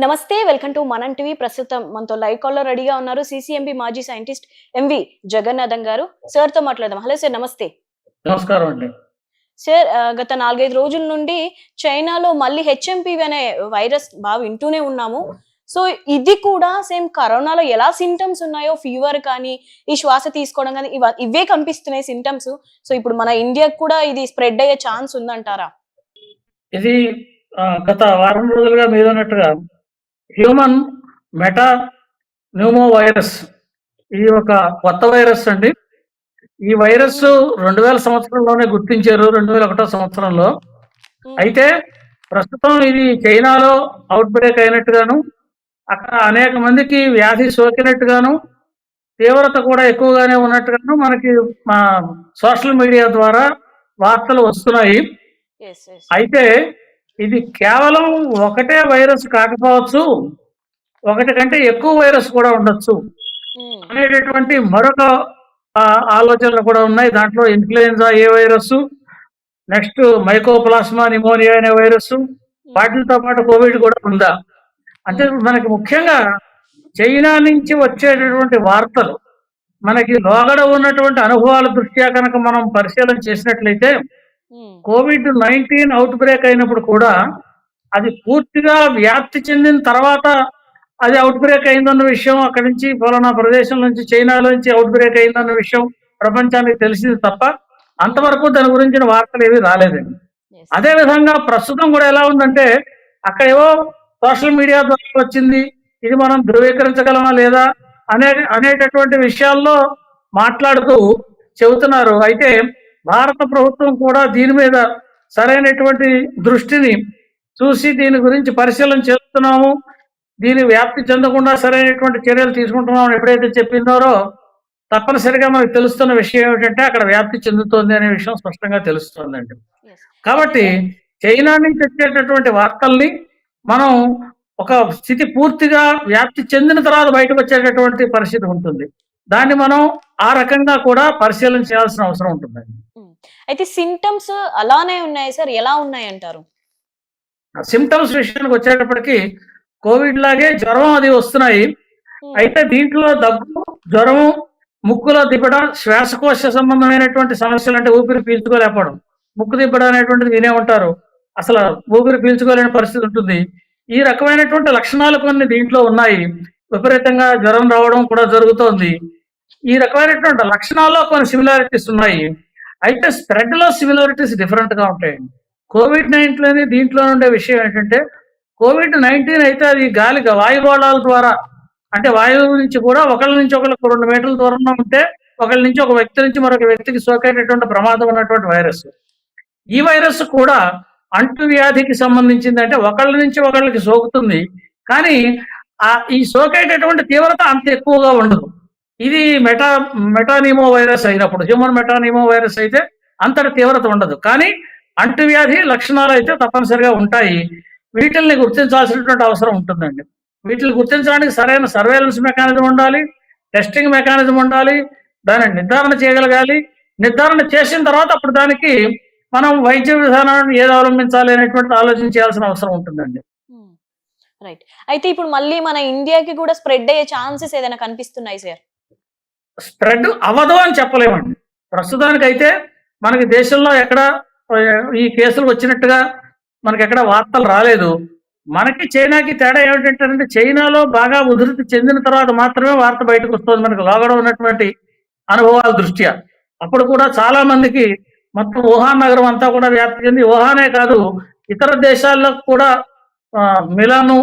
నమస్తే. Welcome to మనం TV. ప్రస్తుతం మనతో లైవ్ కాల్‌లో రెడీగా ఉన్నారు సీసీఎంబీ మాజీ సైంటిస్ట్ ఎంవి జగన్నాథం గారు. సార్‌తో మాట్లాడదాం. హలో సార్, నమస్తే. నమస్కారం అండి. సార్, గత 4, 5 రోజుల నుండి చైనాలో మళ్ళీ హెచ్ఎంపీవీ అనే వైరస్ వింటూనే ఉన్నాము. సో, ఇది కూడా సేమ్ కరోనాలో ఎలా సింప్టమ్స్ ఉన్నాయో ఫీవర్ కానీ, ఈ శ్వాస తీసుకోవడం గాని ఇవే కనిపిస్తున్నాయి సింప్టమ్స్. సో, ఇప్పుడు మన ఇండియాకి కూడా ఇది స్ప్రెడ్ అయ్యే ఛాన్స్ ఉందంటారా? ఇది గత వారం రోజులుగా మీరన్నట్టుగా హ్యూమన్ మెటా న్యూమో వైరస్ ఇది ఒక కొత్త వైరస్ అండి. ఈ వైరస్ 2000 సంవత్సరంలోనే గుర్తించారు, 2001 సంవత్సరంలో. అయితే ప్రస్తుతం ఇది చైనాలో అవుట్ బ్రేక్ అయినట్టుగాను, అక్కడ అనేక మందికి వ్యాధి సోకినట్టుగాను, తీవ్రత కూడా ఎక్కువగానే ఉన్నట్టుగాను మనకి సోషల్ మీడియా ద్వారా వార్తలు వస్తున్నాయి. యెస్. యెస్. అయితే ఇది కేవలం ఒకటే వైరస్ కాకపోవచ్చు, ఒకటి కంటే ఎక్కువ వైరస్ కూడా ఉండొచ్చు అనేటటువంటి మరొక ఆలోచనలు కూడా ఉన్నాయి. దాంట్లో ఇన్ఫ్లుయెన్జా ఏ వైరస్, నెక్స్ట్ మైకోప్లాస్మా నిమోనియా అనే వైరస్, వాటితో పాటు కోవిడ్ కూడా ఉందా అంటే మనకి ముఖ్యంగా చైనా నుంచి వచ్చేటటువంటి వార్తలు మనకి లోగడ ఉన్నటువంటి అనుభవాల దృష్ట్యా కనుక మనం పరిశీలన చేసినట్లయితే COVID-19 అవుట్ బ్రేక్ అయినప్పుడు కూడా అది పూర్తిగా వ్యాప్తి చెందిన తర్వాత అది అవుట్ బ్రేక్ అయిందన్న విషయం, అక్కడి నుంచి ఫలానా ప్రదేశం నుంచి చైనాలో నుంచి అవుట్ బ్రేక్ అయిందన్న విషయం ప్రపంచానికి తెలిసింది తప్ప అంతవరకు దాని గురించిన వార్తలు ఏవి రాలేదండి. అదే విధంగా ప్రస్తుతం కూడా ఎలా ఉందంటే అక్కడ ఏవో సోషల్ మీడియా ద్వారా వచ్చింది, ఇది మనం ధృవీకరించగలమా లేదా అనేటటువంటి విషయాల్లో మాట్లాడుతూ చెబుతున్నారు. అయితే భారత ప్రభుత్వం కూడా దీని మీద సరైనటువంటి దృష్టిని చూసి దీని గురించి పరిశీలన చేస్తున్నాము, దీని వ్యాప్తి చెందకుండా సరైనటువంటి చర్యలు తీసుకుంటున్నామని ఎప్పుడైతే చెప్పిందారో తప్పనిసరిగా మనకు తెలుస్తున్న విషయం ఏమిటంటే అక్కడ వ్యాప్తి చెందుతోంది అనే విషయం స్పష్టంగా తెలుస్తోందండి. కాబట్టి చైనా నుంచి వచ్చేటటువంటి వార్తల్ని మనం ఒక స్థితి పూర్తిగా వ్యాప్తి చెందిన తర్వాత బయటకు వచ్చేటటువంటి పరిస్థితి ఉంటుంది. దాన్ని మనం ఆ రకంగా కూడా పరిశీలన చేయాల్సిన అవసరం ఉంటుందండి. అయితే సింప్టమ్స్ అలానే ఉన్నాయి సార్, ఎలా ఉన్నాయంటారు? సిమ్టమ్స్ విషయానికి వచ్చేటప్పటికి కోవిడ్ లాగే జ్వరం అది వస్తున్నాయి. అయితే దీంట్లో దగ్గు, జ్వరం, ముక్కులో దిబ్బడం, శ్వాసకోశ సంబంధమైనటువంటి సమస్యలు అంటే ఊపిరి పీల్చుకోలేకపోవడం, ముక్కు దిబ్బడం అనేటువంటిది వినే ఉంటారు. అసలు ఊపిరి పీల్చుకోలేని పరిస్థితి ఉంటుంది. ఈ రకమైనటువంటి లక్షణాలు కొన్ని దీంట్లో ఉన్నాయి. విపరీతంగా జ్వరం రావడం కూడా జరుగుతోంది. ఈ రకమైనటువంటి లక్షణాల్లో కొన్ని సిమిలారిటీస్ ఉన్నాయి. అయితే స్ప్రెడ్ లో సిమిలారిటీస్ డిఫరెంట్ గా ఉంటాయండి. COVID-19 దీంట్లో ఉండే విషయం ఏంటంటే COVID-19 అయితే అది వాయుగోళాల ద్వారా అంటే వాయువు నుంచి కూడా ఒకళ్ళ నుంచి ఒకళ్ళకి 2 మీటర్ల దూరంలో ఉంటే ఒకళ్ళ నుంచి ఒక వ్యక్తి నుంచి మరొక వ్యక్తికి సోకేటటువంటి ప్రమాదం ఉన్నటువంటి వైరస్. ఈ వైరస్ కూడా అంటువ్యాధికి సంబంధించింది, అంటే ఒకళ్ళ నుంచి ఒకళ్ళకి సోకుతుంది, కానీ ఈ సోకేటటువంటి తీవ్రత అంత ఎక్కువగా ఉండదు. ఇది మెటానిమో వైరస్ అయినప్పుడు, హ్యూమన్ మెటానిమో వైరస్ అయితే అంతటి తీవ్రత ఉండదు, కానీ అంటువ్యాధి లక్షణాలు అయితే తప్పనిసరిగా ఉంటాయి. వీటిల్ని గుర్తించాల్సినటువంటి అవసరం ఉంటుందండి. వీటిని గుర్తించడానికి సరైన సర్వేలెన్స్ మెకానిజం ఉండాలి, టెస్టింగ్ మెకానిజం ఉండాలి, దాన్ని నిర్ధారణ చేయగలగాలి. నిర్ధారణ చేసిన తర్వాత అప్పుడు దానికి మనం వైద్య విధానాన్ని ఏది అవలంబించాలి అనేటువంటి ఆలోచన చేయాల్సిన అవసరం ఉంటుందండి. రైట్. అయితే ఇప్పుడు మళ్ళీ మన ఇండియాకి కూడా స్ప్రెడ్ అయ్యే ఛాన్సెస్ ఏదైనా కనిపిస్తున్నాయి సార్? స్ప్రెడ్ అవ్వదు అని చెప్పలేమండి. ప్రస్తుతానికైతే మనకి దేశంలో ఎక్కడ ఈ కేసులు వచ్చినట్టుగా మనకి ఎక్కడ వార్తలు రాలేదు. మనకి చైనాకి తేడా ఏమిటంటే చైనాలో బాగా ఉధృతి చెందిన తర్వాత మాత్రమే వార్త బయటకు వస్తుంది మనకి లోగడ ఉన్నటువంటి అనుభవాల దృష్ట్యా. అప్పుడు కూడా చాలా మందికి మొత్తం వుహాన్ నగరం అంతా కూడా వ్యాప్తి చెంది, వుహానే కాదు ఇతర దేశాల్లో కూడా మిలాను,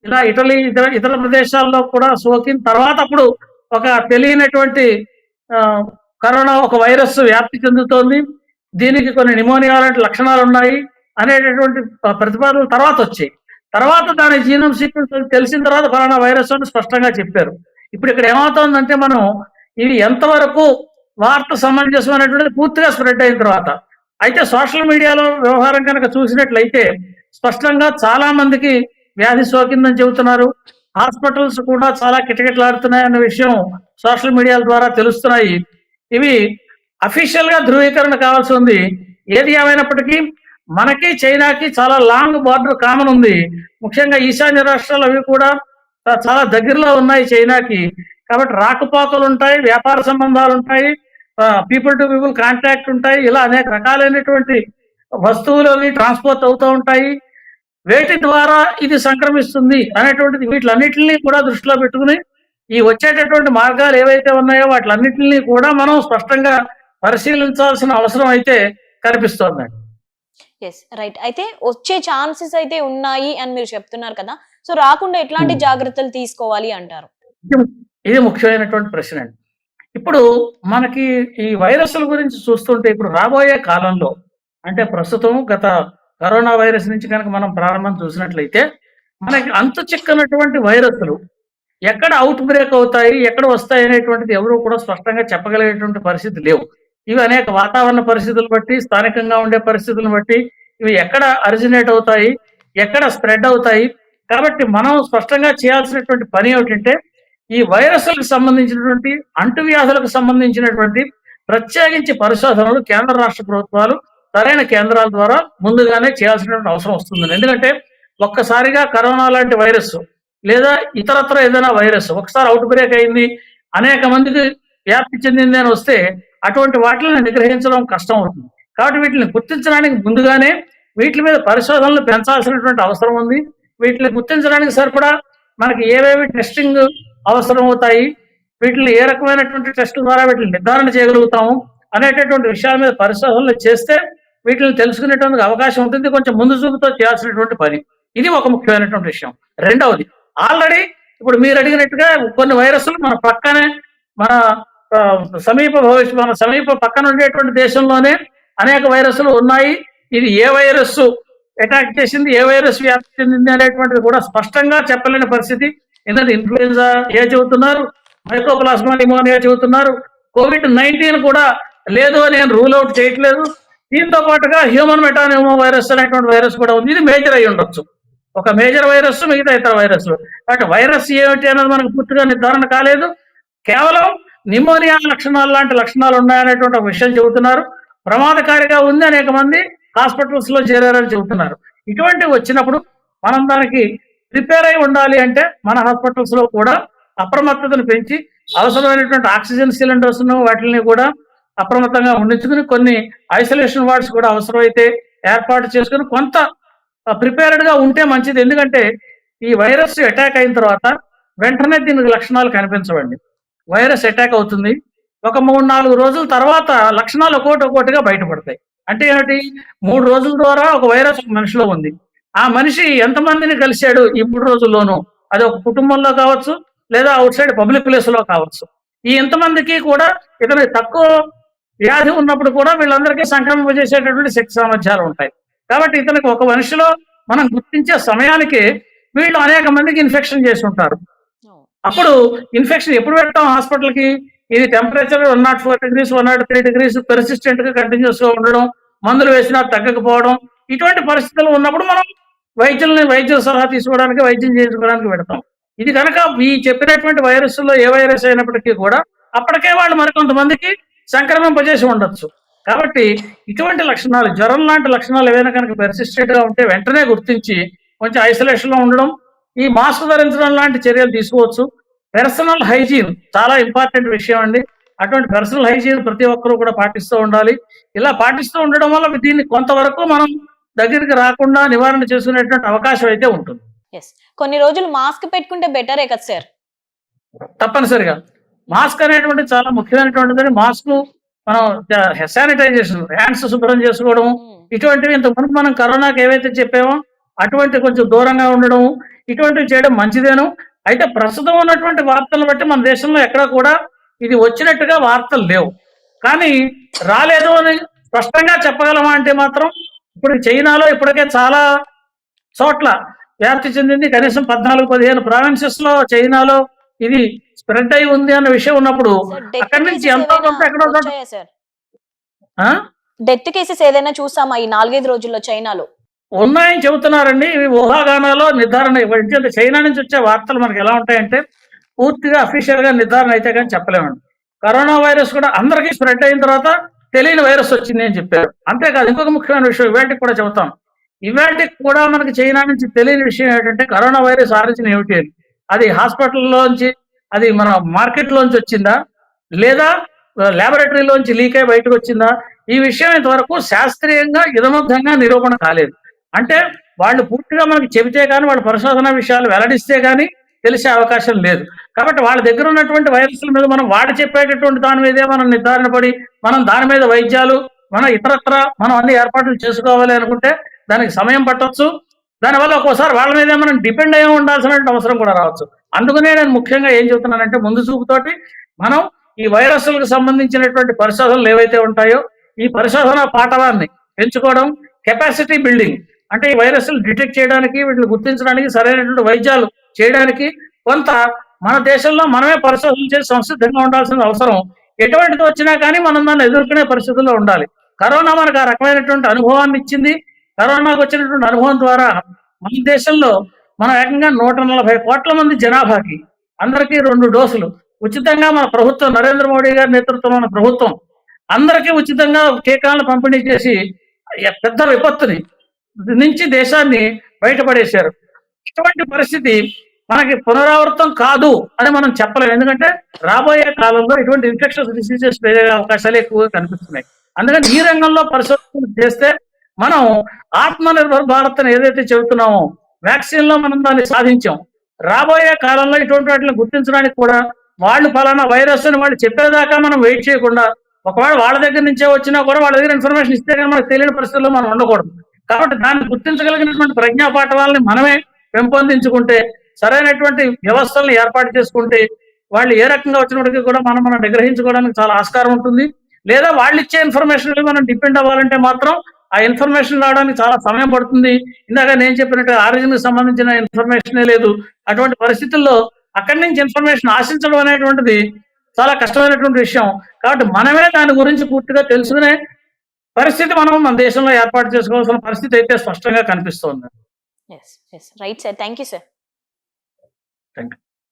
ఇలా ఇటలీ, ఇతర ప్రదేశాల్లో కూడా సోకిన తర్వాత అప్పుడు ఒక తెలియనటువంటి కరోనా ఒక వైరస్ వ్యాప్తి చెందుతోంది, దీనికి కొన్ని నిమోనియా లాంటి లక్షణాలు ఉన్నాయి అనేటటువంటి ప్రతిపాదనలు తర్వాత వచ్చాయి. తర్వాత దాని జీనోమ్ సీక్వెన్స్ తెలిసిన తర్వాత ఫలానా వైరస్ అని స్పష్టంగా చెప్పారు. ఇప్పుడు ఇక్కడ ఏమవుతోందంటే మనం ఇది ఎంతవరకు వార్త సమంజసం అనేటువంటిది పూర్తిగా స్ప్రెడ్ అయిన తర్వాత. అయితే సోషల్ మీడియాలో వ్యవహారం కనుక చూసినట్లయితే స్పష్టంగా చాలా మందికి వ్యాధి సోకిందని చెబుతున్నారు. హాస్పిటల్స్ కూడా చాలా కిటకిటలాడుతున్నాయి అన్న విషయం సోషల్ మీడియాల ద్వారా తెలుస్తున్నాయి. ఇవి అఫీషియల్ గా ధృవీకరణ కావాల్సి ఉంది. ఏది ఏమైనప్పటికీ మనకి చైనాకి చాలా లాంగ్ బార్డర్ కామన్ ఉంది. ముఖ్యంగా ఈశాన్య రాష్ట్రాలు అవి కూడా చాలా దగ్గరలో ఉన్నాయి చైనాకి. కాబట్టి రాకపోకలు ఉంటాయి, వ్యాపార సంబంధాలు ఉంటాయి, పీపుల్ టు పీపుల్ కాంటాక్ట్ ఉంటాయి. ఇలా అనేక రకాలైనటువంటి వస్తువులు అవి ట్రాన్స్పోర్ట్ అవుతూ ఉంటాయి. వేటి ద్వారా ఇది సంక్రమిస్తుంది అనేటువంటిది వీటిలన్నిటిని కూడా దృష్టిలో పెట్టుకుని ఈ వచ్చేటటువంటి మార్గాలు ఏవైతే ఉన్నాయో వాటిలన్నిటిని కూడా మనం స్పష్టంగా పరిశీలించాల్సిన అవసరం అయితే కనిపిస్తోందండి. Yes right. అయితే వచ్చే ఛాన్సెస్ అయితే ఉన్నాయి అని మీరు చెప్తున్నారు కదా, సో రాకుండా ఎట్లాంటి ఉమ్. జాగ్రత్తలు తీసుకోవాలి అంటారు? ఇది ఇది ముఖ్యమైనటువంటి ప్రశ్న అండి. ఇప్పుడు మనకి ఈ వైరస్ల గురించి చూస్తుంటే ఇప్పుడు రాబోయే కాలంలో అంటే ప్రస్తుతం గత కరోనా వైరస్ నుంచి కనుక మనం ప్రారంభం చూసినట్లయితే మనకి అంతు చిక్కనటువంటి వైరస్లు ఎక్కడ అవుట్ బ్రేక్ అవుతాయి, ఎక్కడ వస్తాయి అనేటువంటిది ఎవరు కూడా స్పష్టంగా చెప్పగలిగేటువంటి పరిస్థితి లేవు. ఇవి అనేక వాతావరణ పరిస్థితులు బట్టి, స్థానికంగా ఉండే పరిస్థితులను బట్టి ఇవి ఎక్కడ అరిజినేట్ అవుతాయి, ఎక్కడ స్ప్రెడ్ అవుతాయి. కాబట్టి మనం స్పష్టంగా చేయాల్సినటువంటి పని ఏమిటంటే ఈ వైరస్లకు సంబంధించినటువంటి అంటువ్యాధులకు సంబంధించినటువంటి ప్రత్యేకించి పరిశోధనలు కేంద్ర రాష్ట్ర ప్రభుత్వాలు సరైన కేంద్రాల ద్వారా ముందుగానే చేయాల్సినటువంటి అవసరం వస్తుంది. ఎందుకంటే ఒక్కసారిగా కరోనా లాంటి వైరస్ లేదా ఇతరత్ర ఏదైనా వైరస్ ఒకసారి అవుట్ బ్రేక్ అయింది, అనేక మందికి వ్యాప్తి చెందింది అని వస్తే అటువంటి వాటిని నిగ్రహించడం కష్టం అవుతుంది. కాబట్టి వీటిని గుర్తించడానికి ముందుగానే వీటి మీద పరిశోధనలు పెంచాల్సినటువంటి అవసరం ఉంది. వీటిని గుర్తించడానికి సరిపడా మనకి ఏవేవి టెస్టింగ్ అవసరం అవుతాయి, వీటిని ఏ రకమైనటువంటి టెస్టుల ద్వారా వీటిని నిర్ధారణ చేయగలుగుతాము అనేటటువంటి విషయాల మీద పరిశోధనలు చేస్తే వీటిని తెలుసుకునేటువంటి అవకాశం ఉంటుంది. కొంచెం ముందు చూపుతో చేయాల్సినటువంటి పని. ఇది ఒక ముఖ్యమైనటువంటి విషయం. రెండవది, ఆల్రెడీ ఇప్పుడు మీరు అడిగినట్టుగా కొన్ని వైరస్లు మన పక్కనే మన మన సమీప పక్కన ఉండేటువంటి దేశంలోనే అనేక వైరస్లు ఉన్నాయి. ఇది ఏ వైరస్ అటాక్ చేసింది, ఏ వైరస్ వ్యాప్తి చెందింది అనేటువంటిది కూడా స్పష్టంగా చెప్పలేని పరిస్థితి. ఎందుకంటే ఇన్ఫ్లుయెన్జా ఏ చెబుతున్నారు, మైక్రోప్లాస్మా నిమోనియా చెబుతున్నారు, COVID-19 కూడా లేదు అని నేను రూల్ అవుట్ చేయట్లేదు. దీంతో పాటుగా హ్యూమన్ మెటానిమో వైరస్ అనేటువంటి వైరస్ కూడా ఉంది. ఇది మేజర్ అయి ఉండొచ్చు, ఒక మేజర్ వైరస్, మిగతా ఇతర వైరస్లు. కాబట్టి వైరస్ ఏమిటి అనేది మనకు పూర్తిగా నిర్ధారణ కాలేదు. కేవలం నిమోనియా లక్షణాలు లాంటి లక్షణాలు ఉన్నాయనేటువంటి ఒక విషయం చెబుతున్నారు. ప్రమాదకారిగా ఉంది, అనేక మంది హాస్పిటల్స్ లో చేరారని చెబుతున్నారు. ఇటువంటివి వచ్చినప్పుడు మనం దానికి ప్రిపేర్ అయి ఉండాలి. అంటే మన హాస్పిటల్స్ లో కూడా అప్రమత్తతను పెంచి అవసరమైనటువంటి ఆక్సిజన్ సిలిండర్స్ వాటిని కూడా అప్రమత్తంగా ఉండించుకుని కొన్ని ఐసోలేషన్ వార్డ్స్ కూడా అవసరమైతే ఏర్పాటు చేసుకుని కొంత ప్రిపేర్డ్ గా ఉంటే మంచిది. ఎందుకంటే ఈ వైరస్ అటాక్ అయిన తర్వాత వెంటనే దీనికి లక్షణాలు కనిపించవండి. వైరస్ అటాక్ అవుతుంది, ఒక 3-4 రోజుల తర్వాత లక్షణాలు ఒక్కొక్కటిగా బయటపడతాయి. అంటే ఏమిటి, 3 రోజుల ద్వారా ఒక వైరస్ ఒక మనిషిలో ఉంది. ఆ మనిషి ఎంతమందిని కలిశాడు ఈ 3 రోజుల్లోనూ, అది ఒక కుటుంబంలో కావచ్చు లేదా అవుట్ సైడ్ పబ్లిక్ ప్లేస్ లో కావచ్చు. ఈ ఎంతమందికి కూడా ఇతను తక్కువ వ్యాధి ఉన్నప్పుడు కూడా వీళ్ళందరికీ సంక్రమింపజేసేటటువంటి శక్తి సామర్థ్యాలు ఉంటాయి. కాబట్టి ఇతనికి ఒక మనిషిలో మనం గుర్తించే సమయానికి వీళ్ళు అనేక మందికి ఇన్ఫెక్షన్ చేసి ఉంటారు. అప్పుడు ఇన్ఫెక్షన్ ఎప్పుడు పెడతాం హాస్పిటల్కి, ఇది టెంపరేచర్ 104 degrees 103 degrees పెర్సిస్టెంట్ గా కంటిన్యూస్ గా ఉండడం, మందులు వేసినా తగ్గకపోవడం, ఇటువంటి పరిస్థితులు ఉన్నప్పుడు మనం వైద్యుల సలహా తీసుకోవడానికి, వైద్యం చేయించుకోవడానికి పెడతాం. ఇది కనుక ఈ చెప్పినటువంటి వైరస్లో ఏ వైరస్ అయినప్పటికీ కూడా అప్పటికే వాళ్ళు మరికొంతమందికి సంక్రమింపజేసి ఉండొచ్చు. కాబట్టి ఇటువంటి లక్షణాలు, జ్వరం లాంటి లక్షణాలు ఏవైనా కనుక పెర్సిస్టెంట్ గా ఉంటే వెంటనే గుర్తించి కొంచెం ఐసోలేషన్ లో ఉండడం, ఈ మాస్క్ ధరించడం లాంటి చర్యలు తీసుకోవచ్చు. పర్సనల్ హైజీన్ చాలా ఇంపార్టెంట్ విషయం అండి. అటువంటి పర్సనల్ హైజీన్ ప్రతి ఒక్కరూ కూడా పాటిస్తూ ఉండాలి. ఇలా పాటిస్తూ ఉండడం వల్ల దీన్ని కొంతవరకు మనం దగ్గరికి రాకుండా నివారణ చేసుకునేటువంటి అవకాశం అయితే ఉంటుంది. కొన్ని రోజులు మాస్క్ పెట్టుకుంటే బెటరే కదా సార్? తప్పనిసరిగా మాస్క్ అనేటువంటి చాలా ముఖ్యమైనటువంటిది. మాస్క్ మనం శానిటైజేషన్, హ్యాండ్స్ శుభ్రం చేసుకోవడం, ఇటువంటివి ఇంతకుముందు మనం కరోనాకి ఏవైతే చెప్పామో అటువంటి కొంచెం దూరంగా ఉండడం, ఇటువంటివి చేయడం మంచిదేను. అయితే ప్రస్తుతం ఉన్నటువంటి వార్తలను బట్టి మన దేశంలో ఎక్కడ కూడా ఇది వచ్చినట్టుగా వార్తలు లేవు. కానీ రాలేదు అని స్పష్టంగా చెప్పగలమా అంటే మాత్రం ఇప్పుడు చైనాలో ఇప్పటికే చాలా చోట్ల వ్యాప్తి చెందింది. కనీసం 14-15 ప్రావిన్సెస్ లో చైనాలో ఇది స్ప్రెడ్ అయి ఉంది అన్న విషయం ఉన్నప్పుడు అక్కడి నుంచి ఎంతో కొంత ఎక్కడో డెత్ కేసెస్ ఏదైనా చూసామా ఈ 4-5 రోజుల్లో చైనాలో? ఉన్నాయని చెబుతున్నారండి. ఇవి ఊహాగానాలో నిర్ధారణ ఇవ్వండి. చైనా నుంచి వచ్చే వార్తలు మనకి ఎలా ఉంటాయంటే పూర్తిగా అఫీషియల్ గా నిర్ధారణ అయితే కానీ చెప్పలేమండి. కరోనా వైరస్ కూడా అందరికీ స్ప్రెడ్ అయిన తర్వాత తెలియని వైరస్ వచ్చింది అని చెప్పారు. అంతేకాదు ఇంకొక ముఖ్యమైన విషయం ఇవాళకి కూడా చెబుతాం. ఇవాళకి కూడా మనకి చైనా నుంచి తెలియని విషయం ఏంటంటే కరోనా వైరస్ ఆరిజిన్ ఏమిటి అని. అది హాస్పిటల్లోంచి, అది మన మార్కెట్‌లోంచి వచ్చిందా? లేదా లాబొరేటరీలోంచి లీక్ అయ్యి బయటకు వచ్చిందా? ఈ విషయం ఇంతవరకు శాస్త్రీయంగా ఇదమద్ధంగా నిరూపణ కాలేదు. అంటే వాళ్ళు పూర్తిగా మనకి చెబితే గాని, వాళ్ళ పరిశోధన విషయాలు వెల్లడిస్తే గాని తెలిసే అవకాశం లేదు. కాబట్టి వాళ్ళ దగ్గర ఉన్నటువంటి వైరస్‌ల మీద మనం వాళ్ళు చెప్పేటటువంటి దాని మీదే మనం నిర్ధారణ పడి, మనం దాని మీద వైద్యాలు, ఇతరత్రా మనం అన్ని ఏర్పాట్లు చేసుకోవాలి అనుకుంటే దానికి సమయం పట్టొచ్చు. దానివల్ల ఒక్కోసారి వాళ్ళ మీదే మనం డిపెండ్ అయ్యి ఉండాల్సినటువంటి అవసరం కూడా రావచ్చు. అందుకనే నేను ముఖ్యంగా ఏం చెప్తున్నానంటే ముందు చూపుతోటి మనం ఈ వైరస్‌లకు సంబంధించినటువంటి పరిశోధనలు ఏవైతే ఉంటాయో, ఈ పరిశోధన పాటవాన్ని పెంచుకోవడం, కెపాసిటీ బిల్డింగ్ అంటే ఈ వైరస్‌లు డిటెక్ట్ చేయడానికి, వీటిని గుర్తించడానికి సరైనటువంటి వైద్యాలు చేయడానికి కొంత మన దేశంలో మనమే పరిశోధనలు చేసి సంసిద్ధంగా ఉండాల్సిన అవసరం ఎటువంటిది వచ్చినా కానీ మనం దాన్ని ఎదుర్కొనే పరిస్థితుల్లో ఉండాలి. కరోనా మనకు ఆ రకమైనటువంటి అనుభవాన్ని ఇచ్చింది. కరోనాకు వచ్చినటువంటి అనుభవం ద్వారా మన దేశంలో మనం ఏకంగా 140 కోట్ల మంది జనాభాకి అందరికీ 2 డోసులు ఉచితంగా మన ప్రభుత్వం నరేంద్ర మోడీ గారి నేతృత్వంలో ఉన్న ప్రభుత్వం అందరికీ ఉచితంగా టీకాలను పంపిణీ చేసి పెద్ద విపత్తుని నుంచి దేశాన్ని బయటపడేశారు. ఇటువంటి పరిస్థితి మనకి పునరావృతం కాదు అని మనం చెప్పలేము. ఎందుకంటే రాబోయే కాలంలో ఇటువంటి ఇన్ఫెక్షన్స్ డిసీజెస్ పెరిగే అవకాశాలు ఎక్కువగా కనిపిస్తున్నాయి. అందుకని ఈ రంగంలో పరిశోధనలు చేస్తే మనం ఆత్మనిర్భర్ భారత్ అని ఏదైతే చెబుతున్నామో వ్యాక్సిన్ లో మనం దాన్ని సాధించాం. రాబోయే కాలంలో ఇటువంటి వాటిని గుర్తించడానికి కూడా వాళ్ళు ఫలానా వైరస్ అని వాళ్ళు చెప్పేదాకా మనం వెయిట్ చేయకుండా ఒకవేళ వాళ్ళ దగ్గర నుంచే వచ్చినా కూడా వాళ్ళ దగ్గర ఇన్ఫర్మేషన్ ఇస్తే కానీ మనకు తెలియని పరిస్థితుల్లో మనం ఉండకూడదు. కాబట్టి దాన్ని గుర్తించగలిగినటువంటి ప్రజ్ఞా పాఠవాలని మనమే పెంపొందించుకుంటే, సరైనటువంటి వ్యవస్థలను ఏర్పాటు చేసుకుంటే వాళ్ళు ఏ రకంగా వచ్చినప్పటికీ కూడా మనం నిగ్రహించుకోవడానికి చాలా ఆస్కారం ఉంటుంది. లేదా వాళ్ళు ఇచ్చే ఇన్ఫర్మేషన్ మనం డిపెండ్ అవ్వాలంటే మాత్రం ఆ ఇన్ఫర్మేషన్ రావడానికి చాలా సమయం పడుతుంది. ఇందాక నేను చెప్పినట్టు ఆరిజిన్ కి సంబంధించిన ఇన్ఫర్మేషనే లేదు. అటువంటి పరిస్థితుల్లో అక్కడి నుంచి ఇన్ఫర్మేషన్ ఆశించడం అనేటువంటిది చాలా కష్టమైనటువంటి విషయం. కాబట్టి మనమే దాని గురించి పూర్తిగా తెలుసుకునే పరిస్థితి మనం మన దేశంలో ఏర్పాటు చేసుకోవాల్సిన పరిస్థితి అయితే స్పష్టంగా కనిపిస్తోంది. Right sir. Thank you sir. Thank you.